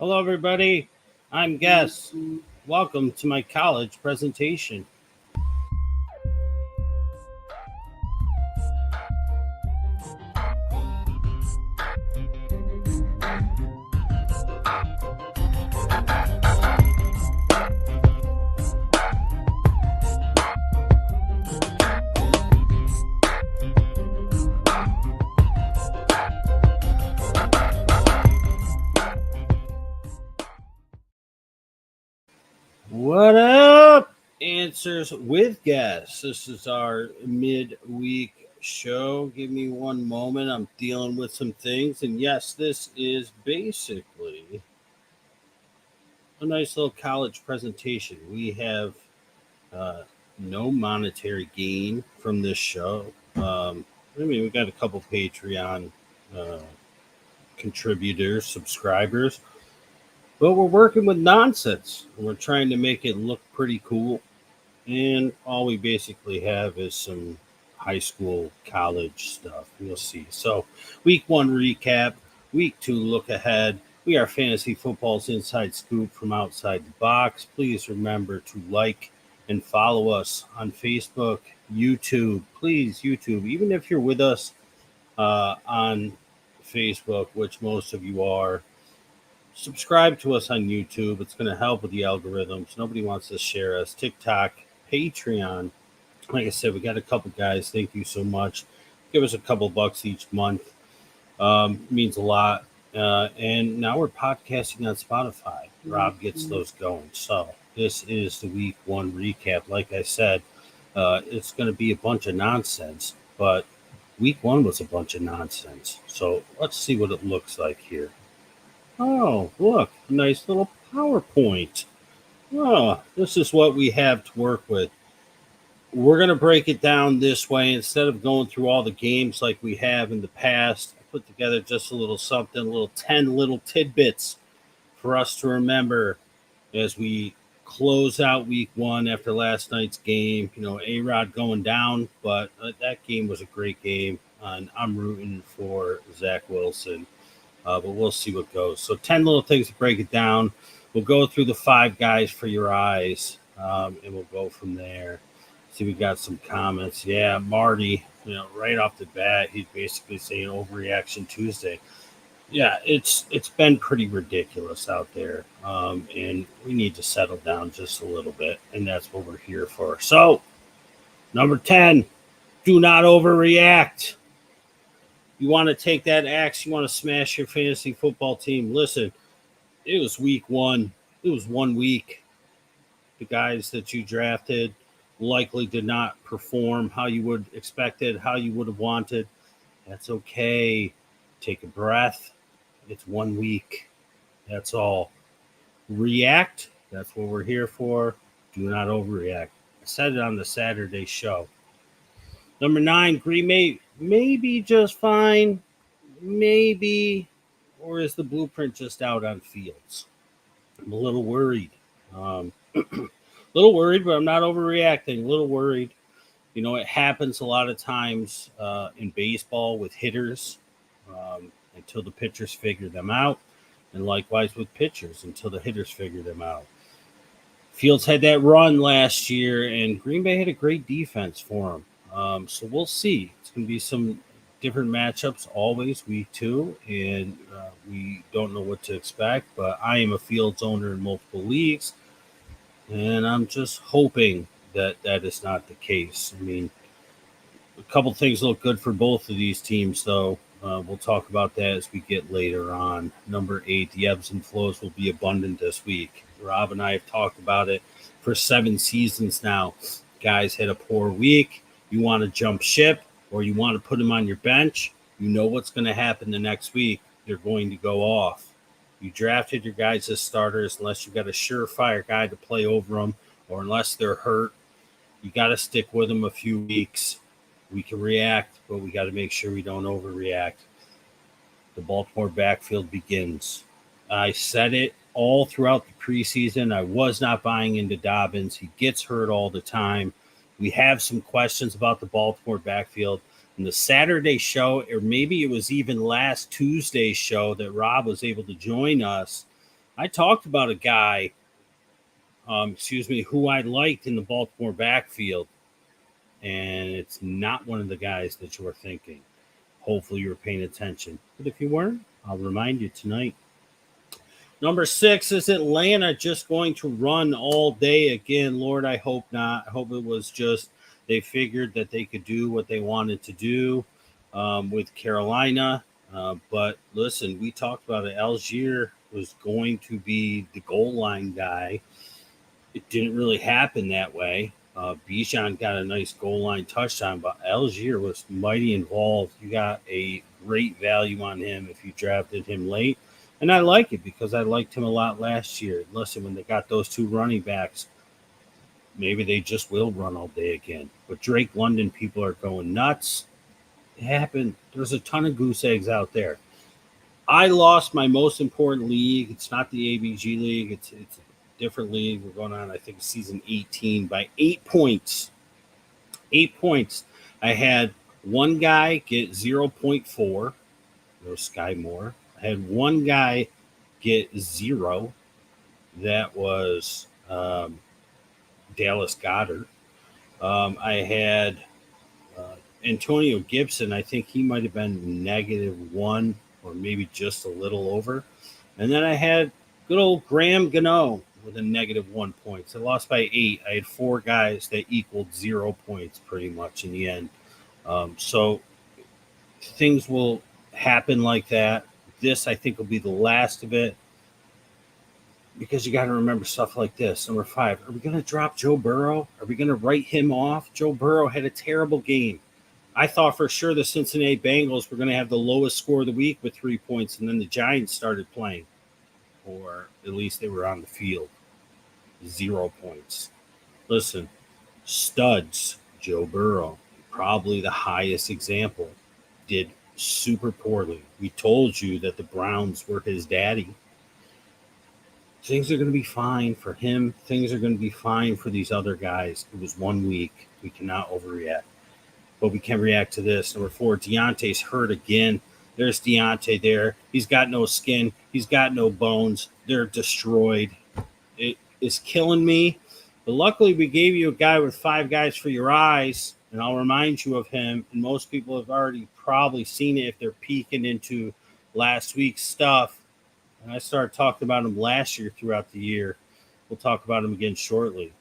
Hello, everybody. I'm Guess. Welcome to my college presentation. What up? Answers with Guess. This is our midweek show. Give me one moment. I'm dealing with some things. And yes, this is basically a nice little college presentation. We have uh, no monetary gain from this show. We got a couple Patreon uh, contributors, subscribers, but we're working with nonsense. We're trying to make it look pretty cool. And all we basically have is some high school, college stuff. You'll see. So, week one recap, week two look ahead. We are Fantasy Football's inside scoop from outside the box. Please remember to like and follow us on Facebook, YouTube. Please, YouTube, even if you're with us on Facebook, which most of you are, subscribe to us on YouTube. It's going to help with the algorithms. Nobody wants to share us. TikTok, Patreon. Like I said, we got a couple guys. Thank you so much. Give us a couple bucks each month. Means a lot. And now we're podcasting on Spotify. Rob gets those going. So this is the week one recap. Like I said, it's going to be a bunch of nonsense, but week one was a bunch of nonsense. So let's see what it looks like here. Oh, look, nice little PowerPoint. Oh, this is what we have to work with. We're going to break it down this way. Instead of going through all the games like we have in the past, I put together just a little something, a little 10 little tidbits for us to remember as we close out week one after last night's game. You know, A-Rod going down, but that game was a great game. And I'm rooting for Zach Wilson. But we'll see what goes. So 10 little things to break it down. We'll go through the five guys for your eyes, and we'll go from there. See, we got some comments. Yeah, Marty, right off the bat, he's basically saying overreaction Tuesday. Yeah, it's been pretty ridiculous out there, and we need to settle down just a little bit, and that's what we're here for. So, number 10, do not overreact. You want to take that axe, you want to smash your fantasy football team. Listen, it was week one. It was 1 week. The guys that you drafted likely did not perform how you would expected, how you would have wanted. That's okay. Take a breath. It's 1 week. That's all. React. That's what we're here for. Do not overreact. I said it on the Saturday show. Number 9, Green Bay maybe just fine. Maybe. Or is the blueprint just out on Fields? I'm a little worried. Little worried, but I'm not overreacting. A little worried. You know, it happens a lot of times in baseball with hitters until the pitchers figure them out, and likewise with pitchers until the hitters figure them out. Fields had that run last year, and Green Bay had a great defense for him. So we'll see. It's going to be some different matchups always week two, and we don't know what to expect. But I am a Fields owner in multiple leagues, and I'm just hoping that that is not the case. I mean, a couple things look good for both of these teams, though. We'll talk about that as we get later on. Number 8, the ebbs and flows will be abundant this week. Rob and I have talked about it for 7 seasons now. Guys had a poor week. You want to jump ship or you want to put them on your bench. You know what's going to happen the next week. They're going to go off. You drafted your guys as starters unless you've got a surefire guy to play over them or unless they're hurt. You got to stick with them a few weeks. We can react, but we got to make sure we don't overreact. The Baltimore backfield begins. I said it all throughout the preseason. I was not buying into Dobbins. He gets hurt all the time. We have some questions about the Baltimore backfield. In the Saturday show, or maybe it was even last Tuesday's show that Rob was able to join us, I talked about a guy, who I liked in the Baltimore backfield, and it's not one of the guys that you were thinking. Hopefully, you were paying attention. But if you weren't, I'll remind you tonight. Number 6 is Atlanta just going to run all day again. Lord, I hope not. I hope it was just they figured that they could do what they wanted to do with Carolina. But listen, we talked about it. Algier was going to be the goal line guy. It didn't really happen that way. Bijan got a nice goal line touchdown, but Algier was mighty involved. You got a great value on him if you drafted him late. And I like it because I liked him a lot last year. Listen, when they got those 2 running backs, maybe they just will run all day again. But Drake London, people are going nuts. It happened. There's a ton of goose eggs out there. I lost my most important league. It's not the ABG league. It's a different league. We're going on, I think, season 18 by 8 points. 8 points. I had one guy get 0.4. No Sky Moore. I had one guy get 0. That was Dallas Goedert. I had Antonio Gibson. I think he might have been -1 or maybe just a little over. And then I had good old Graham Gano with a -1 points. I lost by 8. I had 4 guys that equaled 0 points pretty much in the end. So things will happen like that. This, I think, will be the last of it because you got to remember stuff like this. Number 5, are we going to drop Joe Burrow? Are we going to write him off? Joe Burrow had a terrible game. I thought for sure the Cincinnati Bengals were going to have the lowest score of the week with 3 points, and then the Giants started playing, or at least they were on the field. 0 points. Listen, studs, Joe Burrow, probably the highest example, did super poorly. We told you that the Browns were his daddy. Things are going to be fine for him. Things are going to be fine for these other guys. It was 1 week. We cannot overreact. But we can react to this. Number 4, Deontay's hurt again. There's Deontay there. He's got no skin. He's got no bones. They're destroyed. It is killing me. But luckily, we gave you a guy with 5 guys for your eyes. And I'll remind you of him. And most people have already probably seen it if they're peeking into last week's stuff. And I started talking about him last year throughout the year. We'll talk about him again shortly.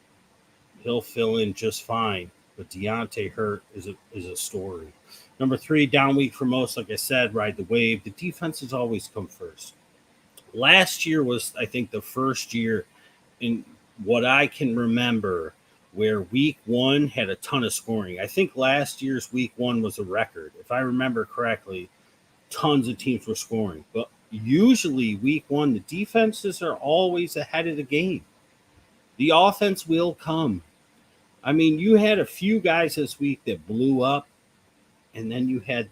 He'll fill in just fine. But Deontay hurt is a story. Number 3, down week for most. Like I said, ride the wave. The defenses always come first. Last year was, I think, the first year in what I can remember where week 1 had a ton of scoring. I think last year's week 1 was a record. If I remember correctly, tons of teams were scoring. But usually week 1, the defenses are always ahead of the game. The offense will come. I mean, you had a few guys this week that blew up, and then you had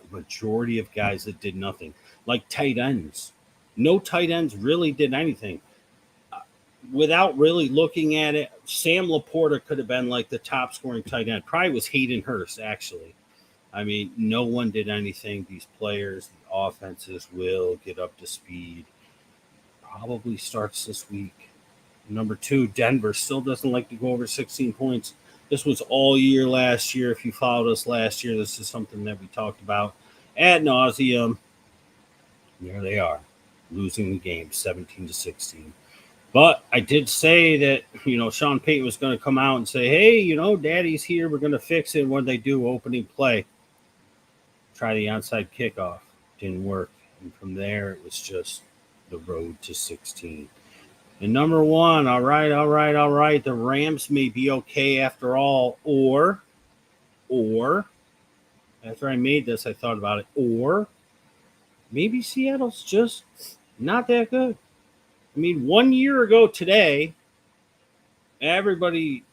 a majority of guys that did nothing, like tight ends. No tight ends really did anything. Without really looking at it, Sam Laporta could have been like the top scoring tight end. Probably was Hayden Hurst, actually. I mean, no one did anything. These players, the offenses will get up to speed. Probably starts this week. Number 2, Denver still doesn't like to go over 16 points. This was all year last year. If you followed us last year, this is something that we talked about ad nauseum. There they are, losing the game 17-16. But I did say that, Sean Payton was going to come out and say, hey, daddy's here. We're going to fix it. What did they do? Opening play. Try the onside kickoff. Didn't work. And from there, it was just the road to 16. And number 1, all right. The Rams may be okay after all. Or, after I made this, I thought about it. Or maybe Seattle's just not that good. I mean, 1 year ago today, everybody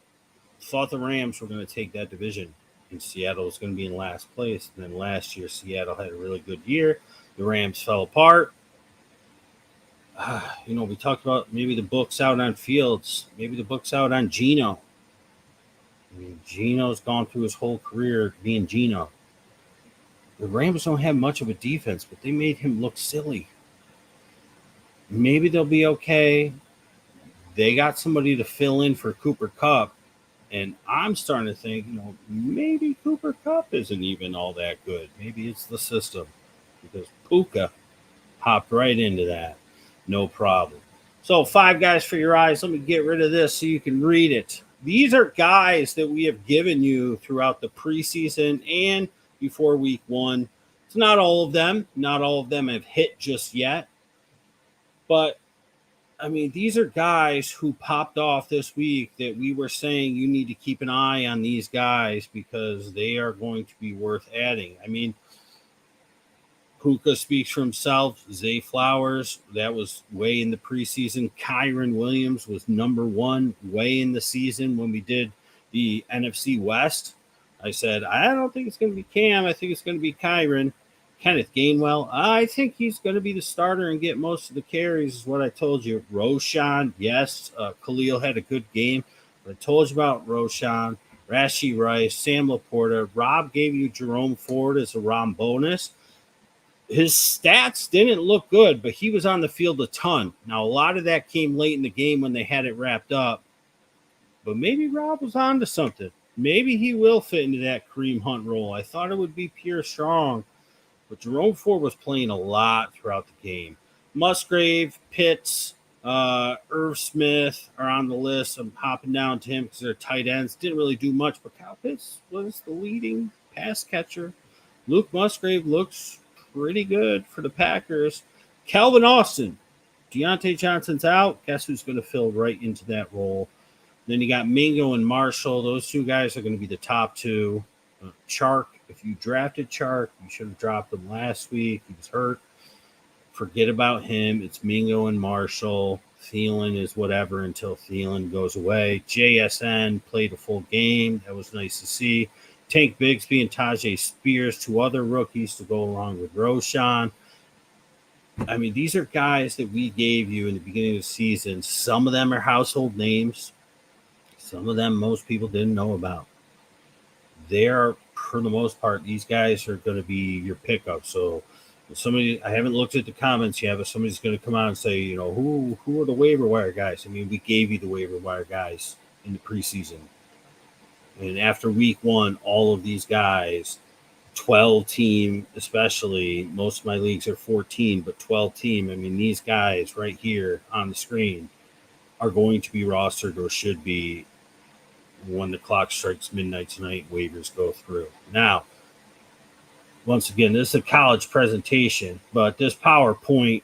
thought the Rams were going to take that division, and Seattle was going to be in last place. And then last year, Seattle had a really good year. The Rams fell apart. We talked about maybe the book's out on Fields. Maybe the book's out on Geno. I mean, Geno's gone through his whole career being Geno. The Rams don't have much of a defense, but they made him look silly. maybe they'll be okay. They got somebody to fill in for Cooper Kupp. And I'm starting to think, maybe Cooper Kupp isn't even all that good. Maybe it's the system because Puka hopped right into that. No problem. So, 5 guys for your eyes. Let me get rid of this so you can read it. These are guys that we have given you throughout the preseason and before week 1. It's not all of them. Not all of them have hit just yet. But I mean, these are guys who popped off this week that we were saying you need to keep an eye on these guys because they are going to be worth adding. I mean, Puka speaks for himself. Zay Flowers, that was way in the preseason. Kyren Williams was number 1 way in the season when we did the NFC West. I said, I don't think it's going to be Cam. I think it's going to be Kyren. Kenneth Gainwell, I think he's going to be the starter and get most of the carries, is what I told you. Roschon, yes, Khalil had a good game. But I told you about Roschon, Rashee Rice, Sam Laporta. Rob gave you Jerome Ford as a ROM bonus. His stats didn't look good, but he was on the field a ton. Now, a lot of that came late in the game when they had it wrapped up. But maybe Rob was on to something. Maybe he will fit into that Kareem Hunt role. I thought it would be Pierre Strong. But Jerome Ford was playing a lot throughout the game. Musgrave, Pitts, Irv Smith are on the list. I'm hopping down to him because they're tight ends. Didn't really do much, but Kyle Pitts was the leading pass catcher. Luke Musgrave looks pretty good for the Packers. Calvin Austin. Deontay Johnson's out. Guess who's going to fill right into that role? Then you got Mingo and Marshall. Those 2 guys are going to be the top 2. Chark, if you drafted Chark, you should have dropped him last week. He was hurt. Forget about him. It's Mingo and Marshall. Thielen is whatever until Thielen goes away. JSN played a full game. That was nice to see. Tank Bigsby and Tajay Spears, 2 other rookies to go along with Roschon. I mean, these are guys that we gave you in the beginning of the season. Some of them are household names. Some of them most people didn't know about. They are, for the most part, these guys are going to be your pickup. So somebody, I haven't looked at the comments yet, but somebody's going to come out and say, who are the waiver wire guys? I mean, we gave you the waiver wire guys in the preseason. And after week 1, all of these guys, 12 team especially, most of my leagues are 14, but 12 team. I mean, these guys right here on the screen are going to be rostered or should be when the clock strikes midnight tonight, waivers go through. Now, once again, this is a college presentation, but this PowerPoint,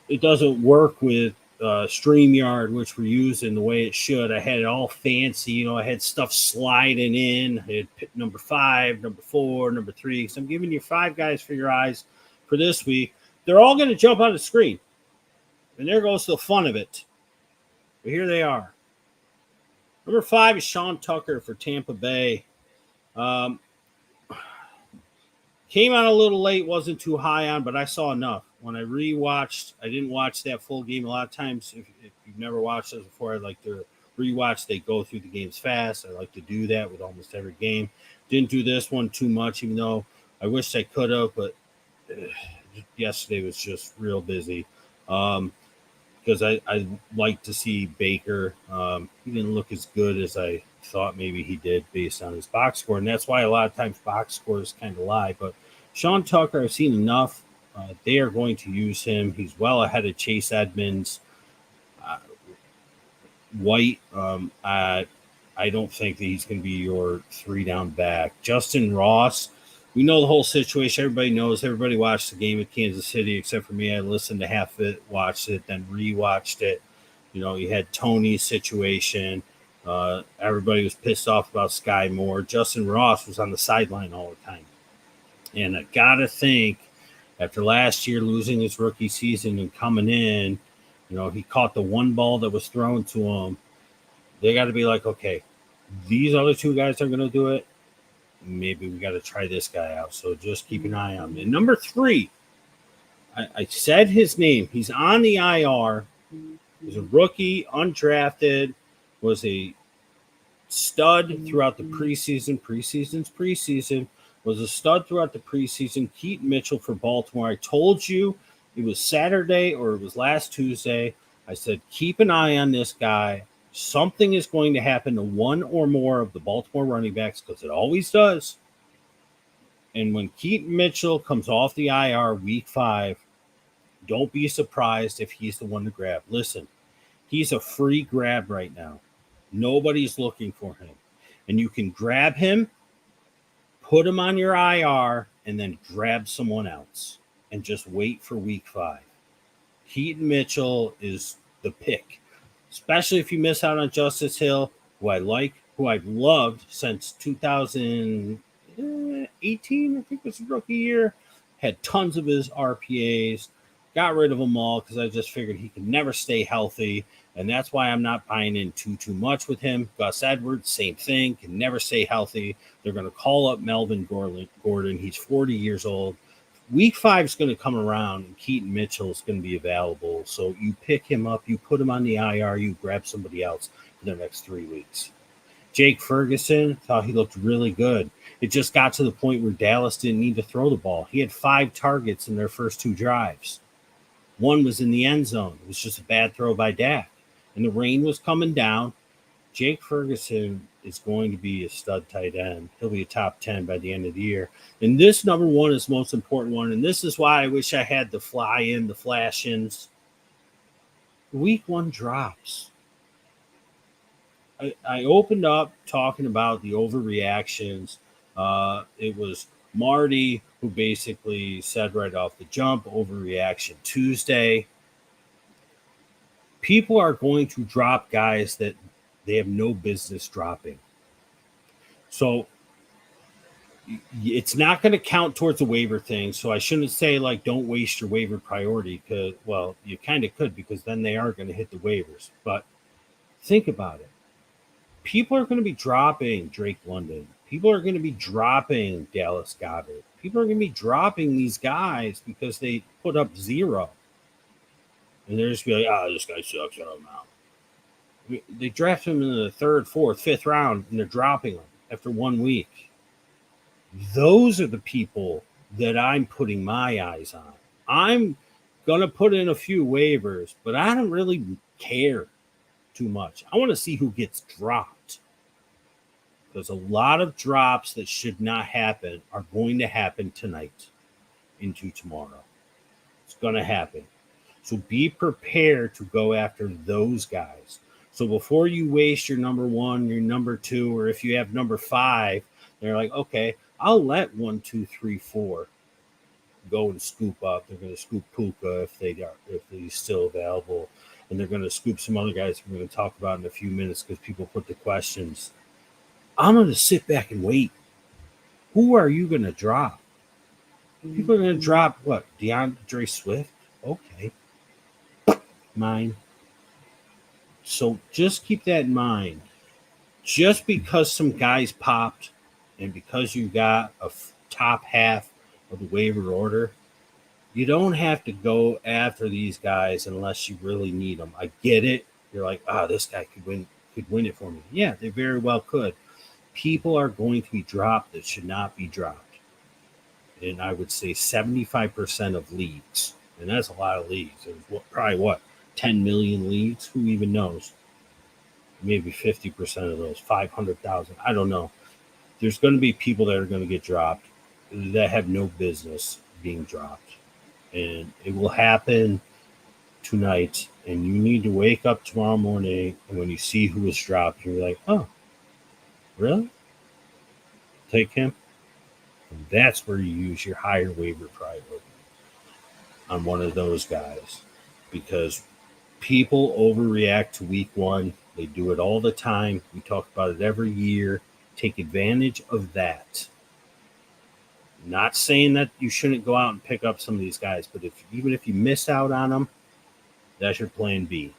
it doesn't work with StreamYard, which we're using the way it should. I had it all fancy. I had stuff sliding in. I had number 5, number 4, number 3. So I'm giving you 5 guys for your eyes for this week. They're all going to jump on the screen. And there goes the fun of it. But here they are. Number 5 is Sean Tucker for Tampa Bay. Came on a little late, wasn't too high on, but I saw enough. When I rewatched, I didn't watch that full game. A lot of times, if you've never watched this before, I'd like to rewatch. They go through the games fast. I like to do that with almost every game. Didn't do this one too much, even though I wish I could have, but yesterday was just real busy. Because I like to see Baker. He didn't look as good as I thought maybe he did based on his box score. And that's why a lot of times box scores kind of lie. But Sean Tucker, I've seen enough. They are going to use him. He's well ahead of Chase Edmonds. White, I don't think that he's going to be your 3-down back. Justin Ross, we know the whole situation. Everybody knows. Everybody watched the game at Kansas City except for me. I listened to half of it, watched it, then rewatched it. You had Tony's situation. Everybody was pissed off about Sky Moore. Justin Ross was on the sideline all the time. And I got to think, after last year losing his rookie season and coming in, he caught the one ball that was thrown to him. They got to be like, okay, these other 2 guys are going to do it. Maybe we got to try this guy out. So just keep an eye on him. And number 3, I said his name. He's on the IR. He's a rookie, undrafted, was a stud throughout the preseason. Preseason. Was a stud throughout the preseason. Keaton Mitchell for Baltimore. I told you It was Saturday or it was last Tuesday. I said, keep an eye on this guy. Something is going to happen to one or more of the Baltimore running backs because it always does. And when Keaton Mitchell comes off the IR week 5, don't be surprised if he's the one to grab. Listen, he's a free grab right now. Nobody's looking for him. And you can grab him, put him on your IR, and then grab someone else and just wait for week 5. Keaton Mitchell is the pick, especially if you miss out on Justice Hill, who I like, who I've loved since 2018, I think was his rookie year. Had tons of his RPAs, got rid of them all because I just figured he could never stay healthy, and that's why I'm not buying in too much with him. Gus Edwards, same thing, can never stay healthy. They're going to call up Melvin Gordon. He's 40 years old. Week 5 is going to come around, and Keaton Mitchell is going to be available. So you pick him up, you put him on the IR, you grab somebody else for the next 3 weeks. Jake Ferguson, thought he looked really good. It just got to the point where Dallas didn't need to throw the ball. He had 5 targets in their first 2 drives. One was in the end zone. It was just a bad throw by Dak. And the rain was coming down. Jake Ferguson is going to be a stud tight end. He'll be a top 10 by the end of the year. And this number 1 is the most important one. And this is why I wish I had the fly-in, the flash-ins. Week 1 drops. I opened up talking about the overreactions. It was Marty who basically said right off the jump, overreaction Tuesday. People are going to drop guys that they have no business dropping. So it's not going to count towards the waiver thing. So I shouldn't say, like, don't waste your waiver priority because, well, you kind of could because then they are going to hit the waivers. But think about it. People are going to be dropping Drake London. People are going to be dropping Dallas Goedert. People are going to be dropping these guys because they put up 0. And they're just be like, this guy sucks. I don't know. They draft him in the 3rd, 4th, 5th round, and they're dropping him after 1 week. Those are the people that I'm putting my eyes on. I'm going to put in a few waivers, but I don't really care too much. I want to see who gets dropped. Because a lot of drops that should not happen are going to happen tonight into tomorrow. It's going to happen. So be prepared to go after those guys. So before you waste your number 1, your number 2, or if you have number 5, they're like, okay, I'll let 1, 2, 3, 4 go and scoop up. They're going to scoop Puka if he's still available. And they're going to scoop some other guys we're going to talk about in a few minutes because people put the questions. I'm going to sit back and wait. Who are you going to drop? People are going to drop, what, DeAndre Swift? Okay. Mine. So just keep that in mind. Just because some guys popped and because you got a top half of the waiver order, you don't have to go after these guys unless you really need them. I get it. You're like, this guy could win it for me. Yeah, they very well could. People are going to be dropped that should not be dropped. And I would say 75% of leagues, and that's a lot of leagues. There's probably 10 million leagues? Who even knows? Maybe 50% of those, 500,000. I don't know. There's going to be people that are going to get dropped that have no business being dropped. And it will happen tonight. And you need to wake up tomorrow morning, and when you see who was dropped, you're like, oh, really? Take him? And that's where you use your higher waiver priority on one of those guys. Because people overreact to week 1. They do it all the time. We talk about it every year. Take advantage of that. Not saying that you shouldn't go out and pick up some of these guys, but even if you miss out on them, that's your plan B.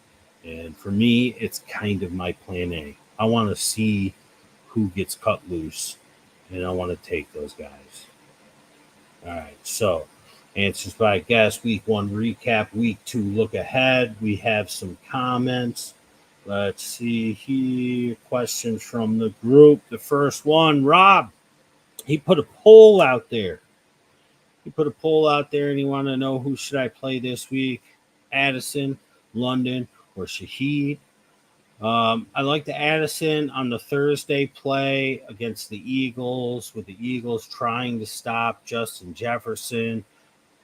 And for me, it's kind of my plan A. I want to see who gets cut loose, and I want to take those guys. All right, so answers by guess, week 1 recap, week 2 look ahead. We have some comments. Let's see here. Questions from the group. The first one, Rob, he put a poll out there. He put a poll out there and he wanted to know who should I play this week, Addison, London, or Shaheed. I like the Addison on the Thursday play against the Eagles, with the Eagles trying to stop Justin Jefferson.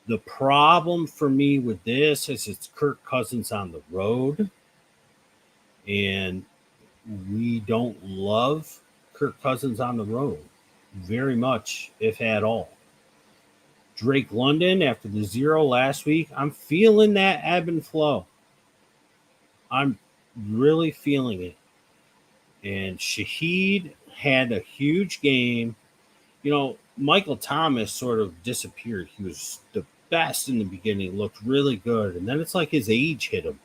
The problem for me with this is it's Kirk Cousins on the road, and we don't love Kirk Cousins on the road very much, if at all. Drake London, after the 0 last week, I'm feeling that ebb and flow. I'm really feeling it. And Shaheed had a huge game. Michael Thomas sort of disappeared. He was the best in the beginning, looked really good. And then it's like his age hit him,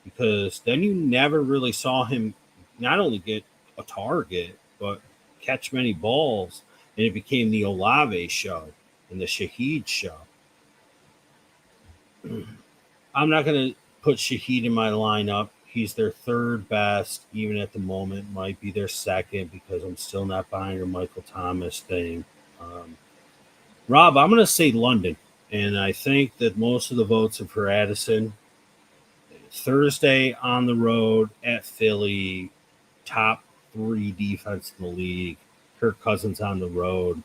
because then you never really saw him not only get a target, but catch many balls. And it became the Olave show and the Shaheed show. I'm not going to put Shaheed in my lineup. He's their third best, even at the moment. Might be their second, because I'm still not buying your Michael Thomas thing. Rob, I'm going to say London, and I think that most of the votes are for Addison. Thursday on the road at Philly, top 3 defense in the league. Kirk Cousins on the road.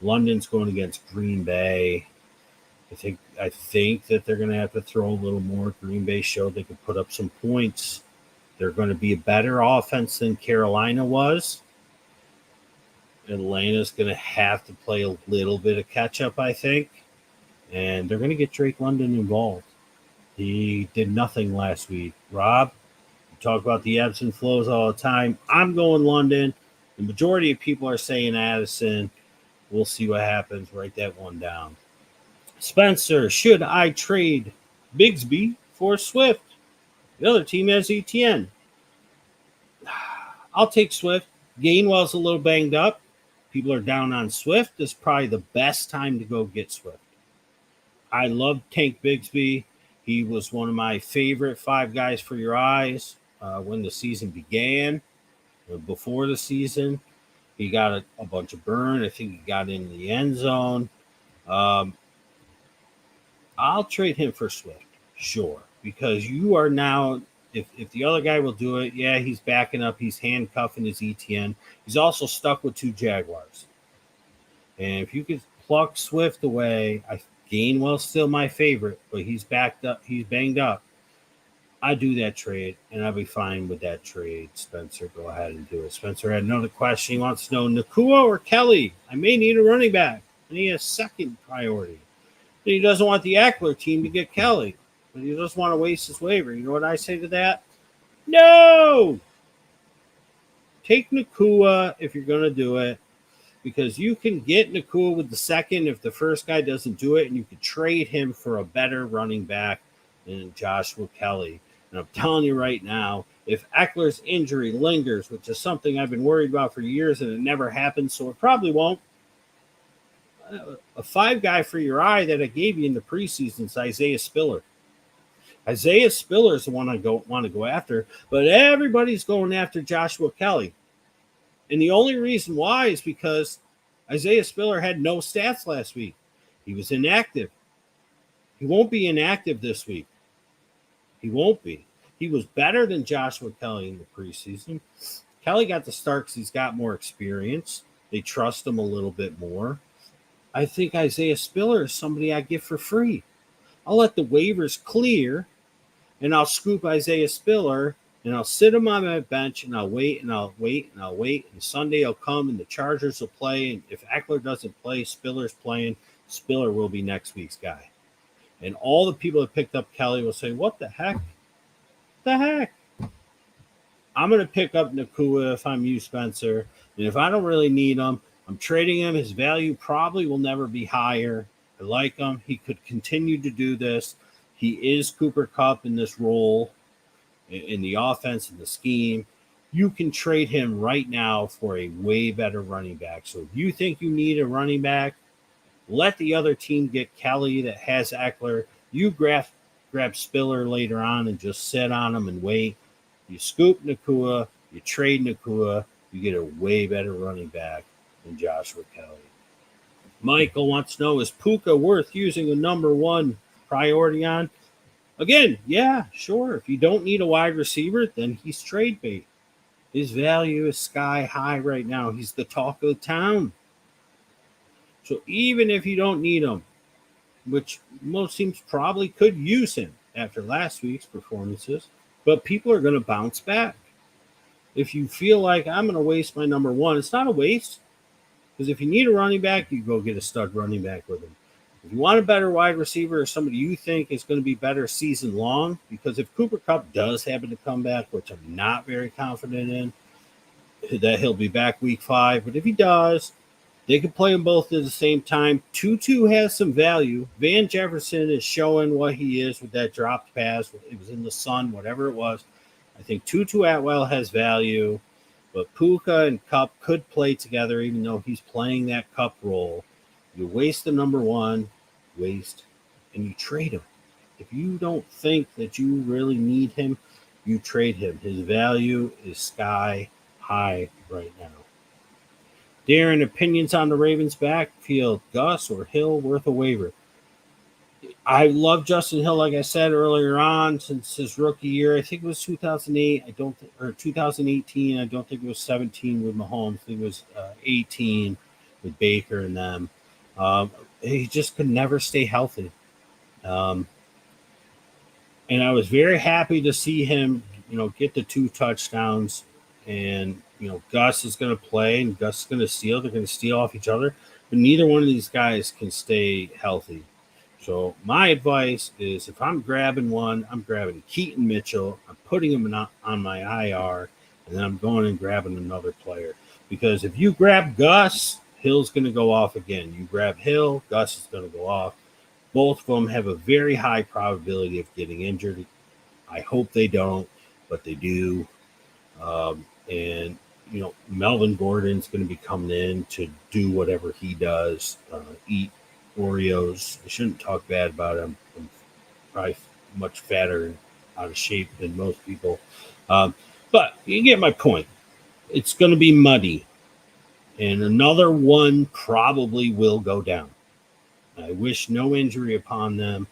London's going against Green Bay. I think that they're going to have to throw a little more. Green Bay showed they could put up some points. They're going to be a better offense than Carolina was. Atlanta's going to have to play a little bit of catch up, I think. And they're going to get Drake London involved. He did nothing last week. Rob, you talk about the ebbs and flows all the time. I'm going London. The majority of people are saying Addison. We'll see what happens. Write that one down. Spencer, should I trade Bigsby for Swift? The other team has ETN. I'll take Swift. Gainwell's a little banged up. People are down on Swift. This is probably the best time to go get Swift. I love Tank Bigsby. He was one of my favorite 5 guys for your eyes when the season began. Before the season, he got a bunch of burn. I think he got in the end zone. I'll trade him for Swift, sure, because you are now, if the other guy will do it, yeah, he's backing up, he's handcuffing his ETN. He's also stuck with 2 Jaguars. And if you could pluck Swift away, Gainwell's still my favorite, but he's backed up, he's banged up. I do that trade, and I'll be fine with that trade. Spencer, go ahead and do it. Spencer had another question. He wants to know Nacua or Kelly. I may need a running back. I need a second priority. He doesn't want the Eckler team to get Kelly, but he doesn't want to waste his waiver. You know what I say to that? No! Take Nacua if you're going to do it, because you can get Nacua with the second if the first guy doesn't do it, and you could trade him for a better running back than Joshua Kelly. And I'm telling you right now, if Eckler's injury lingers, which is something I've been worried about for years and it never happened, so it probably won't, a 5 guy for your eye that I gave you in the preseason is Isaiah Spiller. Isaiah Spiller is the one I want to go after, but everybody's going after Joshua Kelly. And the only reason why is because Isaiah Spiller had no stats last week. He was inactive. He won't be inactive this week. He won't be. He was better than Joshua Kelly in the preseason. Kelly got the start because he's got more experience. They trust him a little bit more. I think Isaiah Spiller is somebody I get for free. I'll let the waivers clear, and I'll scoop Isaiah Spiller, and I'll sit him on my bench, and I'll wait, and I'll wait, and I'll wait, and Sunday will come, and the Chargers will play, and if Eckler doesn't play, Spiller's playing. Spiller will be next week's guy. And all the people that picked up Kelly will say, what the heck? The heck? I'm going to pick up Nacua if I'm you, Spencer, and if I don't really need him, I'm trading him. His value probably will never be higher. I like him. He could continue to do this. He is Cooper Kupp in this role, in the offense, in the scheme. You can trade him right now for a way better running back. So if you think you need a running back, let the other team get Kelly that has Eckler. You grab Spiller later on and just sit on him and wait. You scoop Nacua. You trade Nacua. You get a way better running back than Joshua Kelly. Michael wants to know, is Puka worth using a number one priority on? Again, yeah, sure. If you don't need a wide receiver, then he's trade bait. His value is sky high right now. He's the talk of the town. So even if you don't need him, which most teams probably could use him after last week's performances, but people are going to bounce back. If you feel like I'm going to waste my number one, it's not a waste. Because if you need a running back, you go get a stud running back with him. If you want a better wide receiver or somebody you think is going to be better season long, because if Cooper Kupp does happen to come back, which I'm not very confident in, that he'll be back week 5. But if he does, they can play them both at the same time. Tutu has some value. Van Jefferson is showing what he is with that dropped pass. It was in the sun, whatever it was. I think Tutu Atwell has value, but Puka and Kupp could play together, even though he's playing that Kupp role. You waste the number one, and you trade him. If you don't think that you really need him, you trade him. His value is sky high right now. Darren, opinions on the Ravens backfield, Gus or Hill worth a waiver? I love Justin Hill, like I said earlier on, since his rookie year. I think it was 2008. Or 2018. I don't think it was 17 with Mahomes. I think it was 18 with Baker and them. He just could never stay healthy. And I was very happy to see him, get the 2 touchdowns. And, Gus is going to play and Gus is going to steal. They're going to steal off each other. But neither one of these guys can stay healthy. So my advice is if I'm grabbing one, I'm grabbing Keaton Mitchell. I'm putting him on my IR, and then I'm going and grabbing another player. Because if you grab Gus, Hill's going to go off again. You grab Hill, Gus is going to go off. Both of them have a very high probability of getting injured. I hope they don't, but they do. And, Melvin Gordon's going to be coming in to do whatever he does, eat Oreos. I shouldn't talk bad about him. I'm probably much fatter and out of shape than most people. But you get my point. It's going to be muddy. And another one probably will go down. I wish no injury upon them.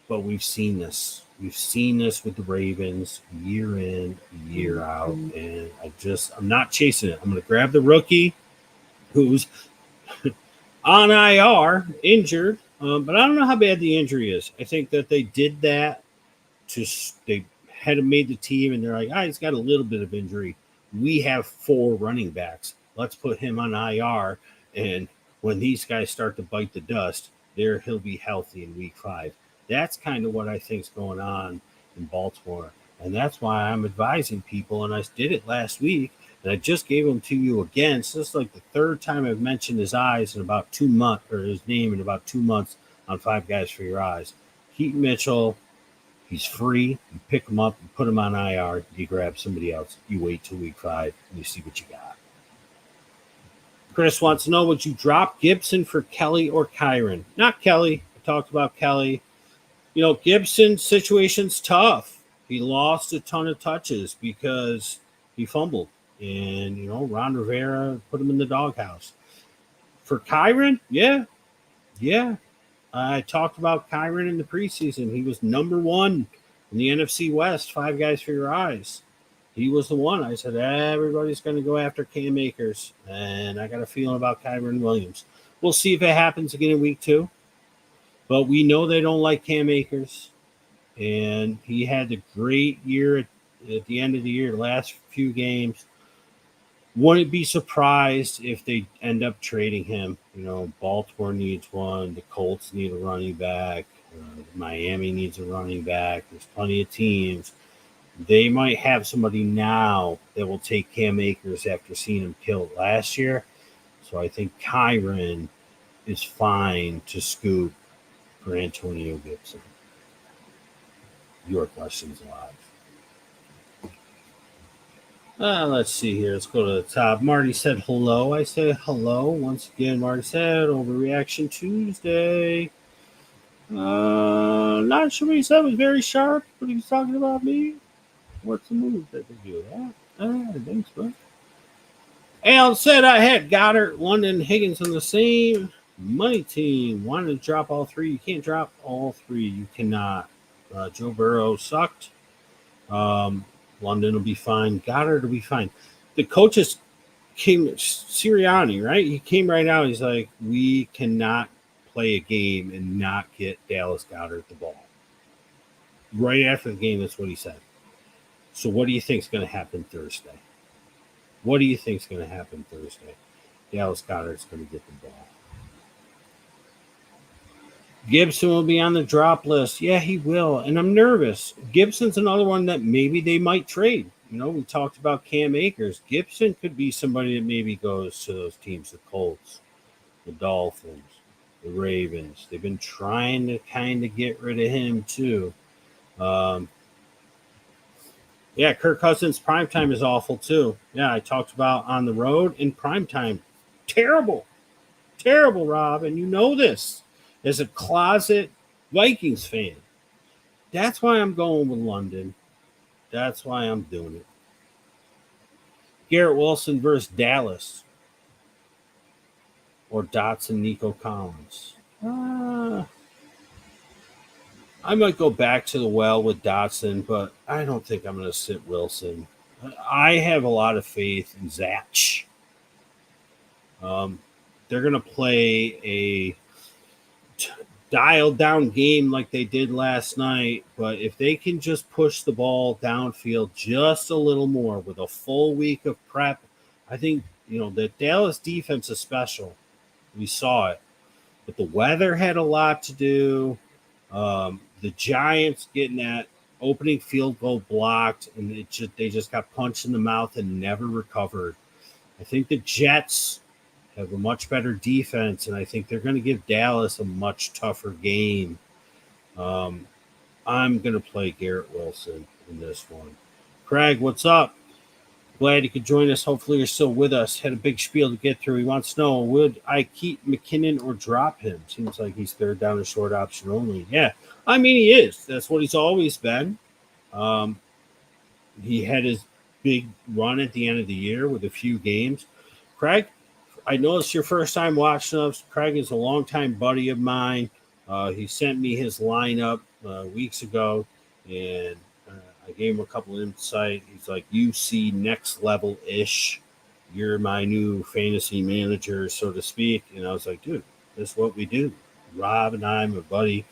But we've seen this. We've seen this with the Ravens year in, year out. And I'm not chasing it. I'm going to grab the rookie who's on IR, injured. But I don't know how bad the injury is. I think that they did that. They had made the team, and they're like, he's got a little bit of injury. We have 4 running backs. Let's put him on IR. And when these guys start to bite the dust, he'll be healthy in week 5. That's kind of what I think is going on in Baltimore. And that's why I'm advising people, and I did it last week, and I just gave him to you again. So this is like the 3rd time I've mentioned his eyes in about 2 months, or his name in about 2 months on 5 Guys for Your Eyes. Keaton Mitchell, he's free. You pick him up, you put him on IR, you grab somebody else. You wait till week 5, and you see what you got. Chris wants to know, would you drop Gibson for Kelly or Kyren? Not Kelly. I talked about Kelly. Gibson's situation's tough. He lost a ton of touches because he fumbled. And, Ron Rivera put him in the doghouse. For Kyren, yeah. I talked about Kyren in the preseason. He was number 1 in the NFC West, 5 Guys for Your Eyes. He was the one. I said, everybody's going to go after Cam Akers. And I got a feeling about Kyren Williams. We'll see if it happens again in week 2. But we know they don't like Cam Akers. And he had a great year at the end of the year, the last few games. Wouldn't be surprised if they end up trading him. Baltimore needs one. The Colts need a running back. Miami needs a running back. There's plenty of teams. They might have somebody now that will take Cam Akers after seeing him killed last year. So I think Kyren is fine to scoop for Antonio Gibson. Your question's live. Let's see here. Let's go to the top. Marty said hello. I said hello. Once again, Marty said Overreaction Tuesday. Not sure what he said. It was very sharp, but he was talking about me. What's the move that they do? Thanks, bro. Al said I had Goddard, London, Higgins on the same money team. Wanted to drop all three. You can't drop all three. You cannot. Joe Burrow sucked. London will be fine. Goddard will be fine. The coaches came, Sirianni, right? He came right out. He's like, we cannot play a game and not get Dallas Goddard the ball. Right after the game, that's what he said. So what do you think is going to happen Thursday? What do you think is going to happen Thursday? Dallas Goddard's going to get the ball. Gibson will be on the drop list. Yeah, he will. And I'm nervous. Gibson's another one that maybe they might trade. You know, we talked about Cam Akers. Gibson could be somebody that maybe goes to those teams, the Colts, the Dolphins, the Ravens. They've been trying to kind of get rid of him too. Yeah, Kirk Cousins' primetime is awful too. Yeah, I talked about on the road in primetime. Terrible. Terrible, Rob. And you know this as a closet Vikings fan. That's why I'm going with London. That's why I'm doing it. Garrett Wilson versus Dallas. Or Dotson, Nico Collins. I might go back to the well with Dotson, but I don't think I'm going to sit Wilson. I have a lot of faith in Zach. They're going to play a dialed down game like they did last night, but if they can just push the ball downfield just a little more with a full week of prep, I think, you know, the Dallas defense is special. We saw it. But the weather had a lot to do. The Giants getting that opening field goal blocked, and they just got punched in the mouth and never recovered. I think the Jets have a much better defense, and I think they're going to give Dallas a much tougher game. I'm going to play Garrett Wilson in this one. Craig, what's up? Glad you could join us. Hopefully you're still with us. Had a big spiel to get through. He wants to know, would I keep McKinnon or drop him? Seems like he's third down and short option only. Yeah, I mean, he is. That's what he's always been. He had his big run at the end of the year with a few games. Craig, I know it's your first time watching us. Craig is a longtime buddy of mine. He sent me his lineup weeks ago, and I gave him a couple of insight. He's like, you see next level-ish. You're my new fantasy manager, so to speak. And I was like, dude, this is what we do. Rob and I, my buddy,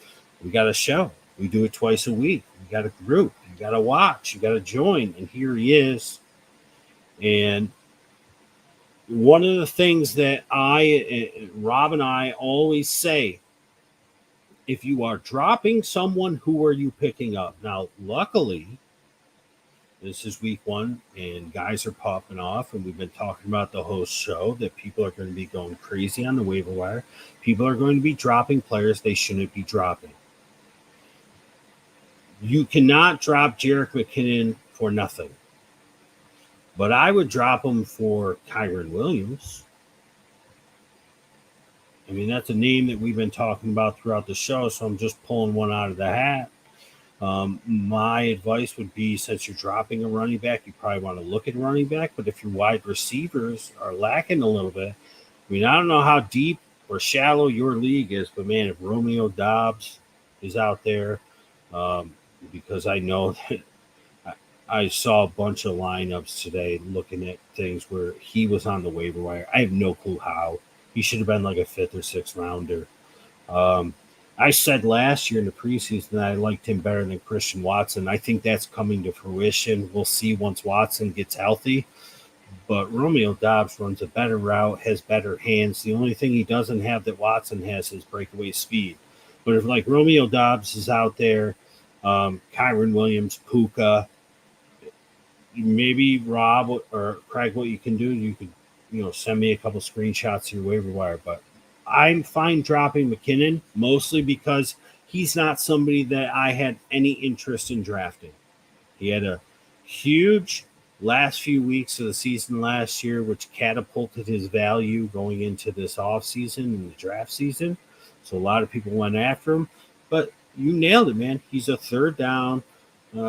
we got a show. We do it twice a week. We got a group. You got to watch. You got to join. And here he is. And one of the things that Rob and I always say, if you are dropping someone, who are you picking up? Now, luckily, this is week one, and guys are popping off, and we've been talking about the host show that people are going to be going crazy on the waiver wire. People are going to be dropping players they shouldn't be dropping. You cannot drop Jerick McKinnon for nothing. But I would drop him for Kyren Williams. I mean, that's a name that we've been talking about throughout the show, so I'm just pulling one out of the hat. My advice would be, since you're dropping a running back, you probably want to look at running back. But if your wide receivers are lacking a little bit, I mean, I don't know how deep or shallow your league is, but man, if Romeo Doubs is out there, because I know that I saw a bunch of lineups today looking at things where he was on the waiver wire. I have no clue how. He should have been like a 5th or 6th rounder. I said last year in the preseason that I liked him better than Christian Watson. I think that's coming to fruition. We'll see once Watson gets healthy. But Romeo Doubs runs a better route, has better hands. The only thing he doesn't have that Watson has is breakaway speed. But if like Romeo Doubs is out there, Kyren Williams, Puka, maybe Rob or Craig, what you can do, you could, send me a couple screenshots of your waiver wire. But I'm fine dropping McKinnon, mostly because he's not somebody that I had any interest in drafting. He had a huge last few weeks of the season last year, which catapulted his value going into this offseason and the draft season. So a lot of people went after him. But you nailed it, man. He's a third down,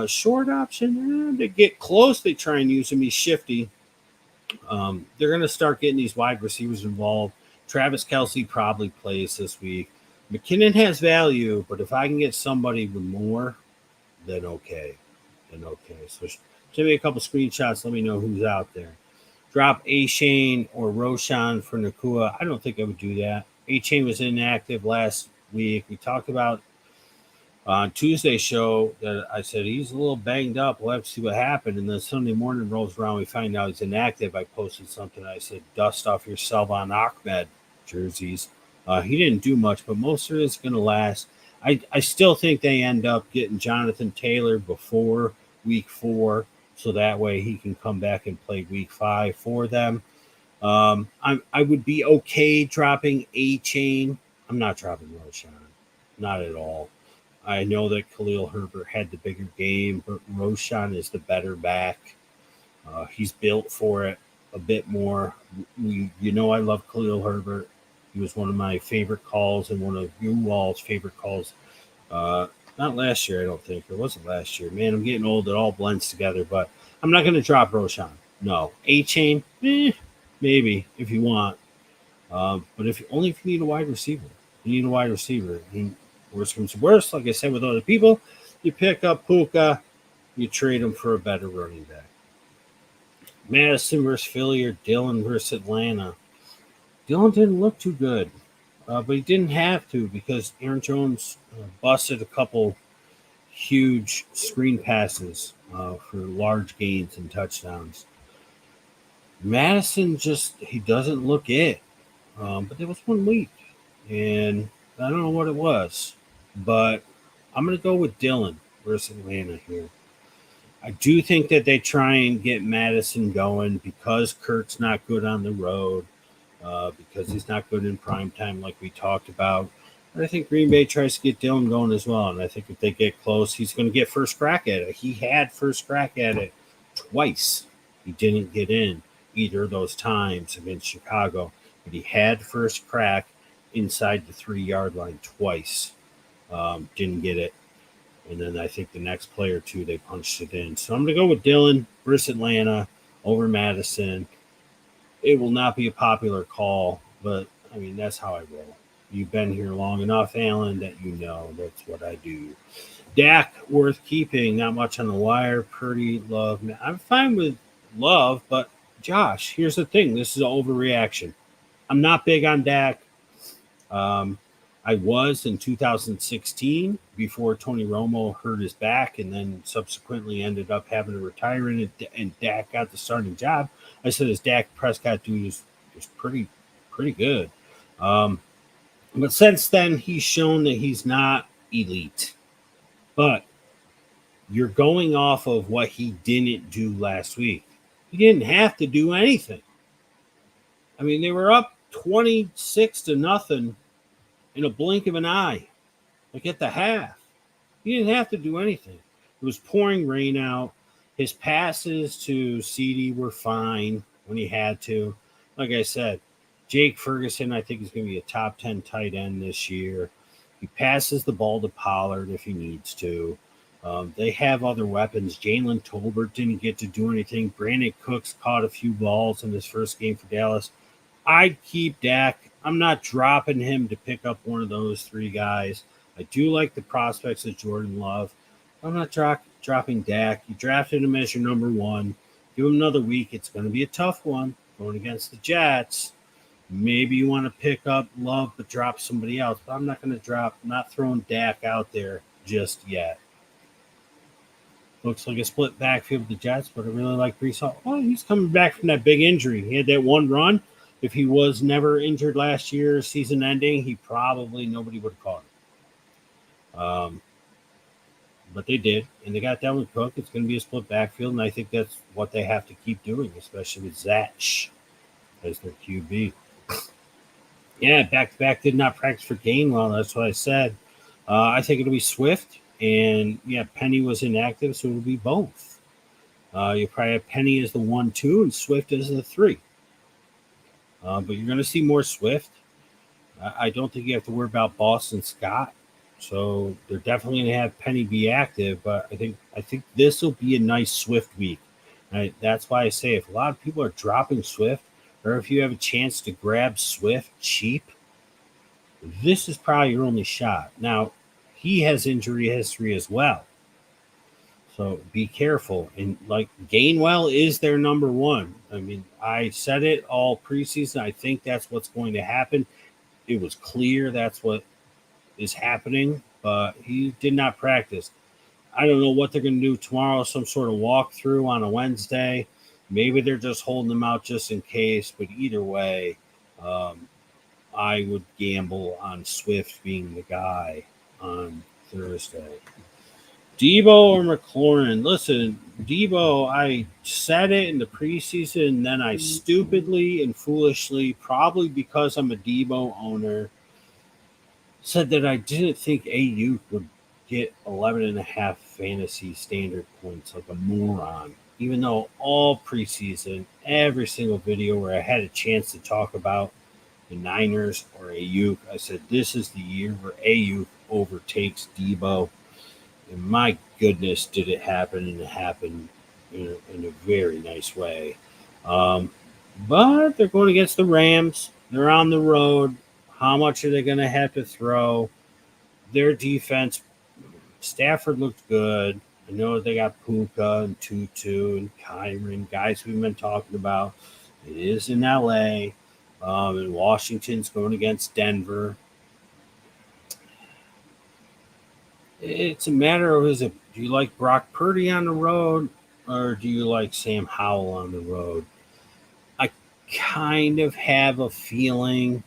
short option. To get close, they try and use him. He's shifty. They're going to start getting these wide receivers involved. Travis Kelce probably plays this week. McKinnon has value, but if I can get somebody with more, then okay. So send me a couple screenshots. Let me know who's out there. Drop Achane or Roshan for Nakua. I don't think I would do that. Achane was inactive last week. We talked about on Tuesday's show that I said he's a little banged up. We'll have to see what happened. And then Sunday morning rolls around. We find out he's inactive. I posted something. I said, dust off your Salvon Ahmed jerseys. He didn't do much, but most of it's going to last. I still think they end up getting Jonathan Taylor before week 4, so that way he can come back and play week 5 for them. I would be okay dropping Achane. I'm not dropping Roshan. Not at all. I know that Khalil Herbert had the bigger game, but Roshan is the better back. He's built for it a bit more. I love Khalil Herbert. He was one of my favorite calls and one of you all's favorite calls. Not last year, I don't think. It wasn't last year. Man, I'm getting old. It all blends together, but I'm not going to drop Roshan. No. Achane, maybe if you want. But if you need a wide receiver. You need a wide receiver. Worst comes to worst, like I said with other people, you pick up Puka, you trade him for a better running back. Madison versus Philly or Dillon versus Atlanta. Dillon didn't look too good, but he didn't have to because Aaron Jones busted a couple huge screen passes for large gains and touchdowns. Madison he doesn't look it. But there was 1 week, and I don't know what it was. But I'm going to go with Dillon versus Atlanta here. I do think that they try and get Madison going because Kurt's not good on the road, because he's not good in prime time like we talked about. And I think Green Bay tries to get Dillon going as well. And I think if they get close, he's going to get first crack at it. He had first crack at it twice. He didn't get in either of those times against Chicago, but he had first crack inside the 3-yard line twice. Didn't get it. And then I think the next play or two, they punched it in. So I'm going to go with Dillon versus Atlanta over Madison. It will not be a popular call, but, I mean, that's how I roll. You've been here long enough, Alan, that you know that's what I do. Dak, worth keeping. Not much on the wire. Purdy, Love. I'm fine with Love, but, Josh, here's the thing. This is an overreaction. I'm not big on Dak. I was in 2016 before Tony Romo hurt his back and then subsequently ended up having to retire in it, and Dak got the starting job. I said his Dak Prescott dude is pretty good. But since then, he's shown that he's not elite. But you're going off of what he didn't do last week. He didn't have to do anything. I mean, they were up 26-0 in a blink of an eye, like at the half. He didn't have to do anything. It was pouring rain out. His passes to CD were fine when he had to. Like I said, Jake Ferguson, I think, is going to be a top 10 tight end this year. He passes the ball to Pollard if he needs to. They have other weapons. Jalen Tolbert didn't get to do anything. Brandon Cooks caught a few balls in his first game for Dallas. I'd keep Dak. I'm not dropping him to pick up one of those 3 guys. I do like the prospects of Jordan Love. I'm not dropping Dak. You drafted him as your number 1. Give him another week. It's going to be a tough one going against the Jets. Maybe you want to pick up Love but drop somebody else. But I'm not going to I'm not throwing Dak out there just yet. Looks like a split backfield with the Jets, but I really like Breece Hall. Oh, he's coming back from that big injury. He had that one run. If he was never injured last year, season ending, nobody would have caught him. But they did, and they got that with Cook. It's going to be a split backfield, and I think that's what they have to keep doing, especially with Zach as their QB. Yeah, back-to-back did not practice for Gainwell. That's what I said. I think it'll be Swift, and, Penny was inactive, so it'll be both. You'll probably have Penny as the 1-2 and Swift as the 3. But you're going to see more Swift. I don't think you have to worry about Boston Scott. So they're definitely going to have Penny be active. But I think this will be a nice Swift week. That's why I say if a lot of people are dropping Swift, or if you have a chance to grab Swift cheap, this is probably your only shot. Now, he has injury history as well. So be careful. And like Gainwell is their number one. I mean, I said it all preseason. I think that's what's going to happen. It was clear that's what is happening, but he did not practice. I don't know what they're going to do tomorrow, some sort of walkthrough on a Wednesday. Maybe they're just holding them out just in case, but either way, I would gamble on Swift being the guy on Thursday. Debo or McLaurin? Listen, Debo, I said it in the preseason, and then I stupidly and foolishly, probably because I'm a Debo owner, said that I didn't think Ayuk would get 11.5 fantasy standard points like a moron. Even though all preseason, every single video where I had a chance to talk about the Niners or Ayuk, I said this is the year where Ayuk overtakes Debo. And my goodness, did it happen, and it happened in a very nice way. But they're going against the Rams. They're on the road. How much are they going to have to throw? Their defense, Stafford looked good. I know they got Puka and Tutu and Kyron, guys we've been talking about. It is in LA. And Washington's going against Denver. It's a matter of, do you like Brock Purdy on the road, or do you like Sam Howell on the road? I kind of have a feeling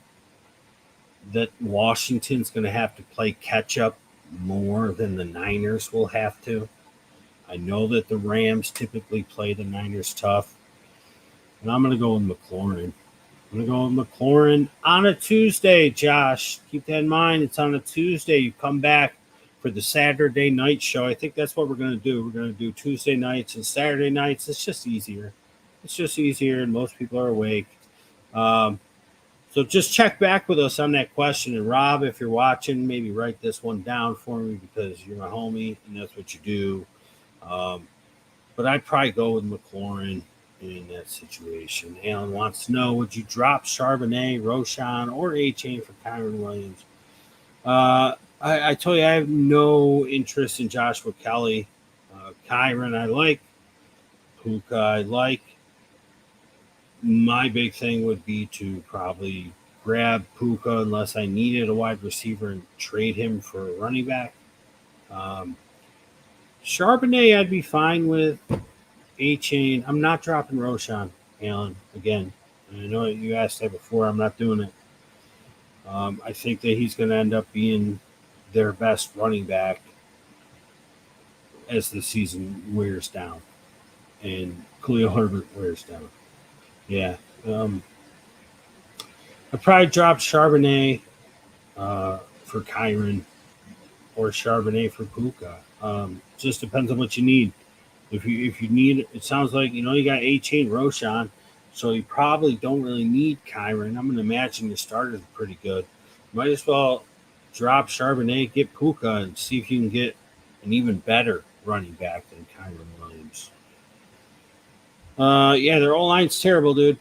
that Washington's going to have to play catch up more than the Niners will have to. I know that the Rams typically play the Niners tough, and I'm going to go with McLaurin. I'm going to go with McLaurin on a Tuesday, Josh. Keep that in mind. It's on a Tuesday. You come back for the Saturday night show. I think that's what we're going to do. We're going to do Tuesday nights and Saturday nights. It's just easier. And most people are awake. So just check back with us on that question. And Rob, if you're watching, maybe write this one down for me because you're my homie and that's what you do. But I'd probably go with McLaurin in that situation. Alan wants to know, would you drop Charbonnet, Roschon, or A-Chain for Kyren Williams? I told you I have no interest in Joshua Kelly. Kyren I like. Puka I like. My big thing would be to probably grab Puka unless I needed a wide receiver and trade him for a running back. Charbonnet I'd be fine with. A-Chain. I'm not dropping Roschon, Alan, again. I know you asked that before. I'm not doing it. I think that he's going to end up being their best running back as the season wears down and Khalil Herbert wears down. Yeah. I probably dropped Charbonnet for Kyren or Charbonnet for Puka. Just depends on what you need. If you need, it sounds like you got A-Chain, Roschon, so you probably don't really need Kyren. I'm going to imagine your starters are pretty good. Might as well drop Charbonnet, get Puka, and see if you can get an even better running back than Kyren Williams. Yeah, their O-line's terrible, dude.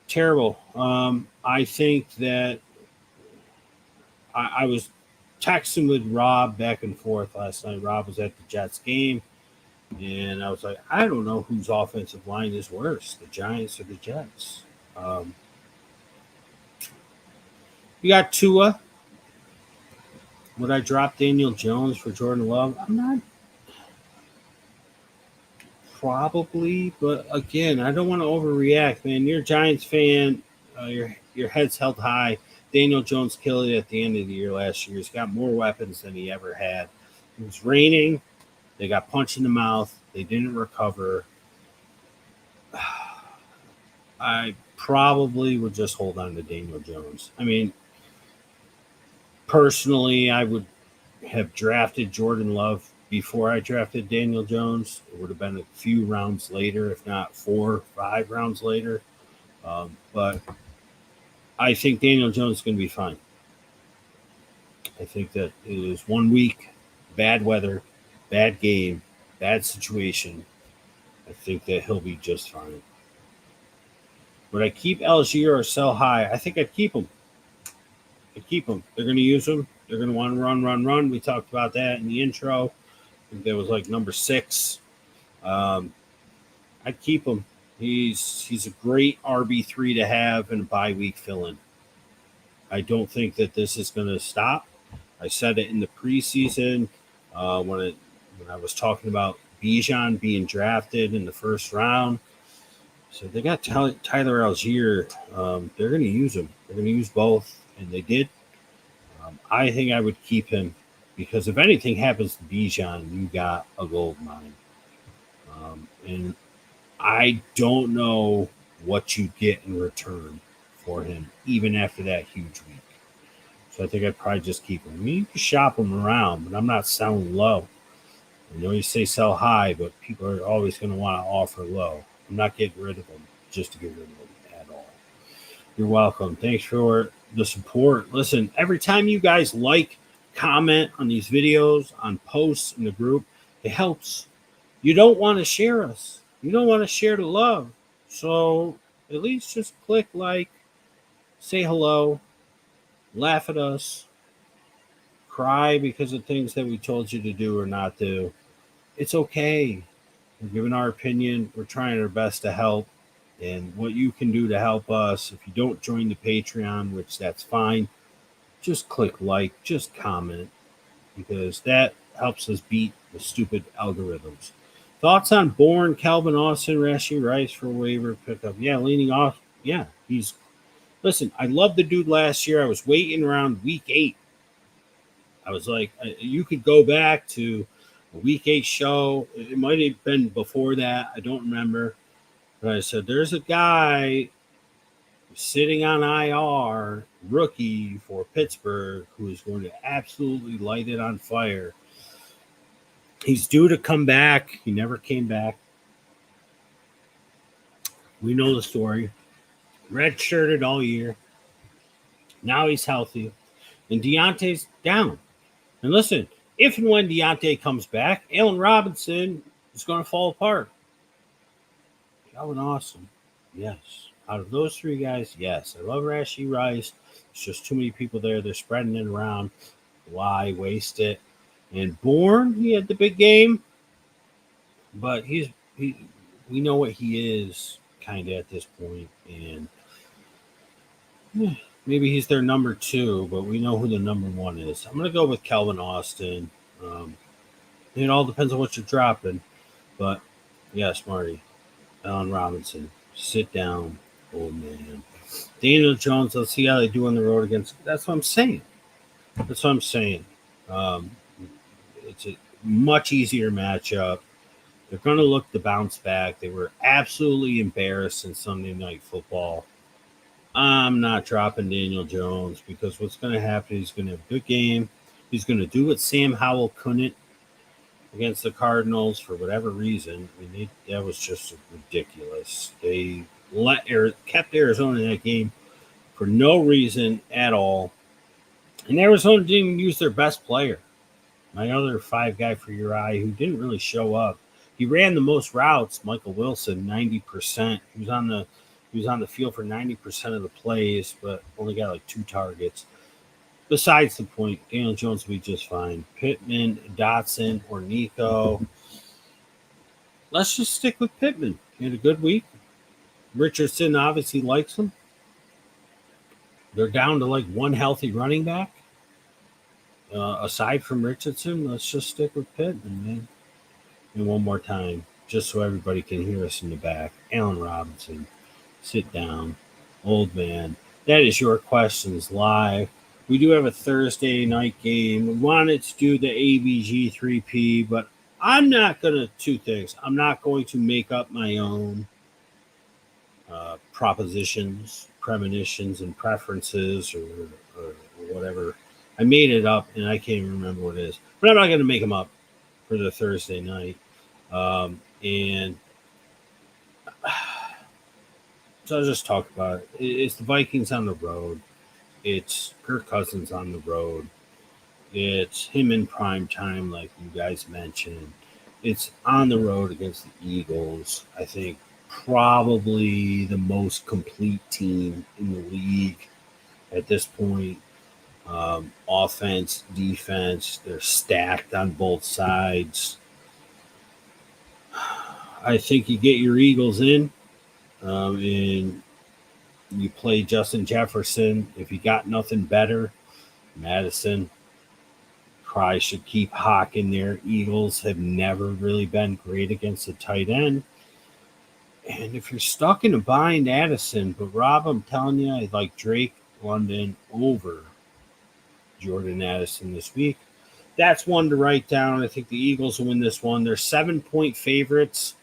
Terrible. I think that I was texting with Rob back and forth last night. Rob was at the Jets game, and I was like, I don't know whose offensive line is worse, the Giants or the Jets. You got Tua. Would I drop Daniel Jones for Jordan Love? I'm not. Probably, but again, I don't want to overreact, man. You're a Giants fan. Your head's held high. Daniel Jones killed it at the end of the year last year. He's got more weapons than he ever had. It was raining. They got punched in the mouth. They didn't recover. I probably would just hold on to Daniel Jones. I mean, personally, I would have drafted Jordan Love before I drafted Daniel Jones. It would have been a few rounds later, if not 4 or 5 rounds later. But I think Daniel Jones is going to be fine. I think that it is 1 week, bad weather, bad game, bad situation. I think that he'll be just fine. Would I keep Algier or sell high? I think I'd keep him. I'd keep him. They're going to use him. They're going to want to run. We talked about that in the intro. I think that was like number 6. I'd keep him. He's a great RB3 to have in a bye week fill-in. I don't think that this is going to stop. I said it in the preseason when I was talking about Bijan being drafted in the first round. So they got Tyler Algier. They're going to use him. They're going to use both, and they did. I think I would keep him because if anything happens to Bijan, you got a gold mine. And I don't know what you get in return for him, even after that huge week. So I think I'd probably just keep him. I mean, you can shop him around, but I'm not selling low. I know you say sell high, but people are always going to want to offer low. I'm not getting rid of them just to get rid of them at all. You're welcome. Thanks for the support. Listen, every time you guys like, comment on these videos, on posts in the group, it helps. You don't want to share us. You don't want to share the love. So at least just click like, say hello, laugh at us, cry because of things that we told you to do or not do. It's okay. We're giving our opinion. We're trying our best to help. And what you can do to help us, if you don't join the Patreon, which that's fine, just click like, just comment, because that helps us beat the stupid algorithms. Thoughts on Bourne, Calvin Austin, Rashee Rice for waiver pickup? Yeah, leaning off. Yeah, listen, I loved the dude last year. I was waiting around week 8. I was like, you could go back to a week 8 show. It might have been before that. I don't remember. But I said, there's a guy sitting on IR, rookie for Pittsburgh, who is going to absolutely light it on fire. He's due to come back. He never came back. We know the story. Redshirted all year. Now he's healthy. And Deontay's down. And listen, if and when Deontay comes back, Allen Robinson is going to fall apart. Calvin Austin, yes. Out of those 3 guys, yes. I love Rashee Rice. There's just too many people there. They're spreading it around. Why waste it? And Bourne, he had the big game. But we know what he is kind of at this point. And maybe he's their number 2, but we know who the number 1 is. I'm going to go with Calvin Austin. It all depends on what you're dropping. But, yes, Marty, Allen Robinson, sit down, old man. Daniel Jones, let's see how they do on the road against. That's what I'm saying. It's a much easier matchup. They're going to look to bounce back. They were absolutely embarrassed in Sunday Night Football. I'm not dropping Daniel Jones because what's going to happen, he's going to have a good game. He's going to do what Sam Howell couldn't against the Cardinals for whatever reason. I mean, that was just ridiculous. They kept Arizona in that game for no reason at all. And Arizona didn't even use their best player. My other 5 guy for your eye who didn't really show up. He ran the most routes, Michael Wilson, 90%. He was on the field for 90% of the plays, but only got like 2 targets. Besides the point, Daniel Jones will be just fine. Pittman, Dotson, or Nico. Let's just stick with Pittman. He had a good week. Richardson obviously likes him. They're down to like 1 healthy running back. Aside from Richardson, let's just stick with Pittman, man. And one more time, just so everybody can hear us in the back. Allen Robinson, sit down. Old man. That is your questions live. We do have a Thursday night game. We wanted to do the ABG 3P, but I'm not going to, 2 things. I'm not going to make up my own propositions, premonitions, and preferences or whatever. I made it up, and I can't even remember what it is. But I'm not going to make them up for the Thursday night. And so I'll just talk about it. It's the Vikings on the road. It's Kirk Cousins on the road. It's him in prime time, like you guys mentioned. It's on the road against the Eagles. I think probably the most complete team in the league at this point. Offense, defense, they're stacked on both sides. I think you get your Eagles in, and you play Justin Jefferson. If you got nothing better, Madison probably should keep Hawk in there. Eagles have never really been great against the tight end. And if you're stuck in a bind, Addison, but Rob, I'm telling you, I like Drake London over Jordan Addison this week. That's one to write down. I think the Eagles will win this one. They're 7-point favorites.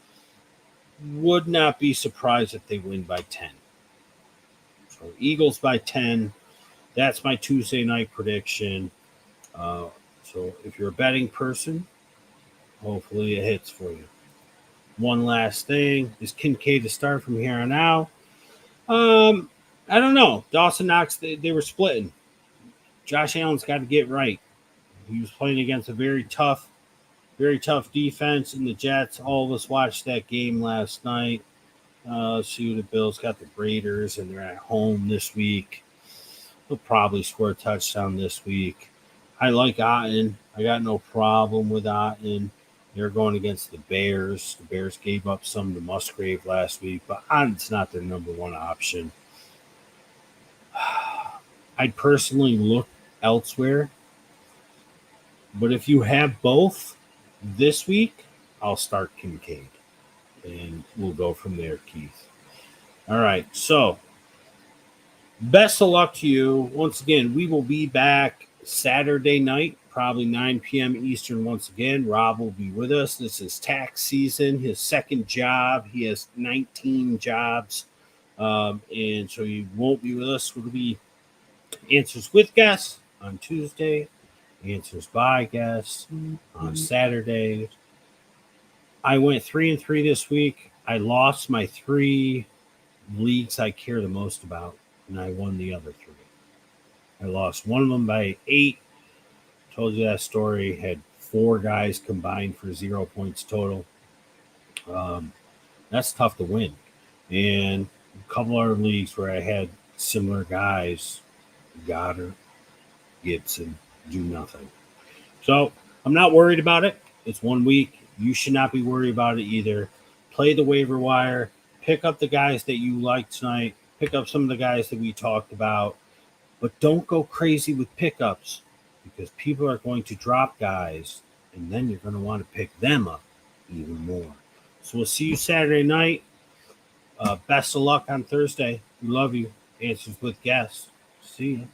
Would not be surprised if they win by 10. So Eagles by 10. That's my Tuesday night prediction. So if you're a betting person, hopefully it hits for you. One last thing. Is Kincaid to start from here on out? I don't know. Dawson Knox, they were splitting. Josh Allen's got to get right. He was playing against a very tough defense in the Jets. All of us watched that game last night. See who the Bills got the Raiders, and they're at home this week. They'll probably score a touchdown this week. I like Otton. I got no problem with Otton. They're going against the Bears. The Bears gave up some to Musgrave last week, but Otton's not their number one option. I'd personally look elsewhere. But if you have both this week, I'll start Kincaid. And we'll go from there, Keith. All right. So, best of luck to you. Once again, we will be back Saturday night, probably 9 p.m. Eastern once again. Rob will be with us. This is tax season, his second job. He has 19 jobs. And so he won't be with us. It'll be Answers with Guests on Tuesday, Answers by Guests on Saturday. I went 3-3 this week. I lost my 3 leagues I care the most about, and I won the other 3. I lost one of them by 8. Told you that story. Had 4 guys combined for 0 points total. That's tough to win. And a couple other leagues where I had similar guys, Goddard, Gibson, do nothing. So I'm not worried about it. It's 1 week. You should not be worried about it either. Play the waiver wire. Pick up the guys that you like tonight. Pick up some of the guys that we talked about. But don't go crazy with pickups because people are going to drop guys, and then you're going to want to pick them up even more. So we'll see you Saturday night. Best of luck on Thursday. We love you. Answers with Guests. See you.